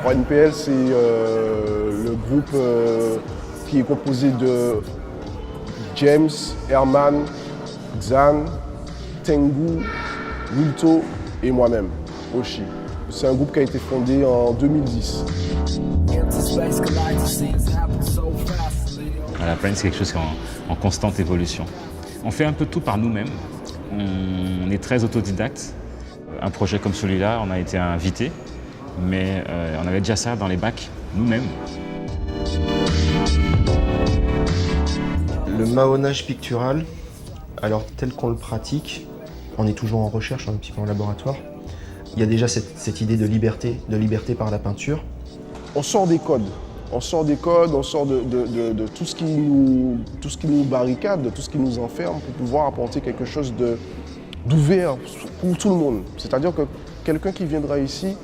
3NPL, c'est le groupe qui est composé de James, Herman, Xan, Tengu, Wilto et moi-même, Oshi. C'est un groupe qui a été fondé en 2010. La Plaine, c'est quelque chose qui est en constante évolution. On fait un peu tout par nous-mêmes. On est très autodidacte. Un projet comme celui-là, on a été invité, mais on avait déjà ça dans les bacs nous-mêmes. Le mahonnage pictural, alors tel qu'on le pratique, on est toujours en recherche, un petit peu en laboratoire. Il y a déjà cette idée de liberté par la peinture. On sort des codes. On sort de tout ce qui nous barricade, de tout ce qui nous enferme pour pouvoir apporter quelque chose d'ouvert pour tout le monde. C'est-à-dire que quelqu'un qui viendra ici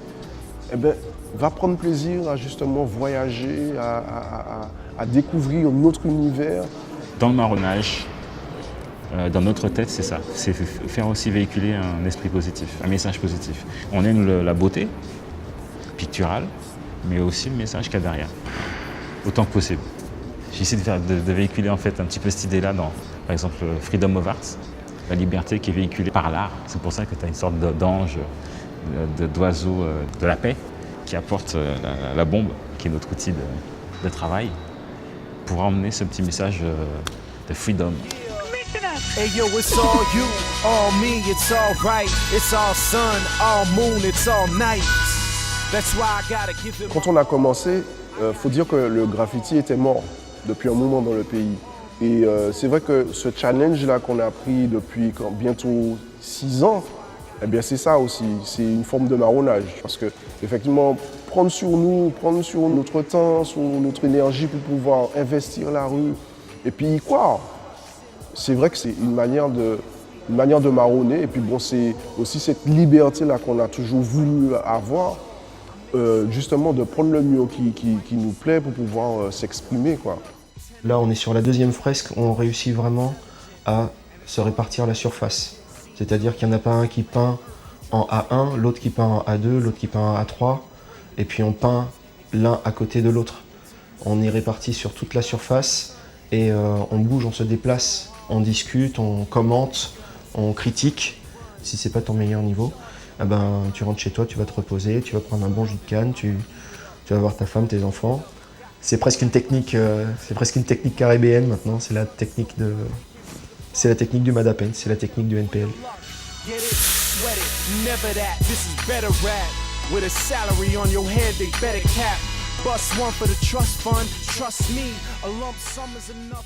va prendre plaisir à justement voyager, à découvrir notre univers. Dans le marronnage, dans notre tête, c'est ça. C'est faire aussi véhiculer un esprit positif, un message positif. On aime la beauté picturale, mais aussi le message qu'il y a derrière, autant que possible. J'essaie de véhiculer en fait un petit peu cette idée-là dans, par exemple, Freedom of Art, la liberté qui est véhiculée par l'art. C'est pour ça que tu as une sorte d'ange, d'oiseau de la paix qui apporte la bombe, qui est notre outil de travail, pour emmener ce petit message de freedom. Hey yo, it's all you, all me, it's all right, it's all sun, all moon, it's all night. That's why I gotta give it. Quand on a commencé, faut dire que le graffiti était mort depuis un moment dans le pays. Et c'est vrai que ce challenge-là qu'on a pris depuis bientôt 6 ans, eh bien c'est ça aussi, c'est une forme de marronnage. Parce que effectivement, prendre sur nous, prendre sur notre temps, sur notre énergie pour pouvoir investir la rue et puis y croire. C'est vrai que c'est une manière de marronner. Et puis bon, c'est aussi cette liberté-là qu'on a toujours voulu avoir, justement de prendre le mieux qui nous plaît pour pouvoir s'exprimer, quoi. Là, on est sur la deuxième fresque, on réussit vraiment à se répartir la surface. C'est-à-dire qu'il n'y en a pas un qui peint en A1, l'autre qui peint en A2, l'autre qui peint en A3, et puis on peint l'un à côté de l'autre. On est répartis sur toute la surface et on bouge, on se déplace, on discute, on commente, on critique. Si c'est pas ton meilleur niveau, eh ben, tu rentres chez toi, tu vas te reposer, tu vas prendre un bon jus de canne, tu vas voir ta femme, tes enfants. C'est presque une technique caribéenne maintenant, c'est la technique du Madapen, c'est la technique du NPL. Get it, sweat it, never that. This is better rap. With a salary on your head, they better cap. Bust one for the trust fund. Trust me, a lump sum is enough.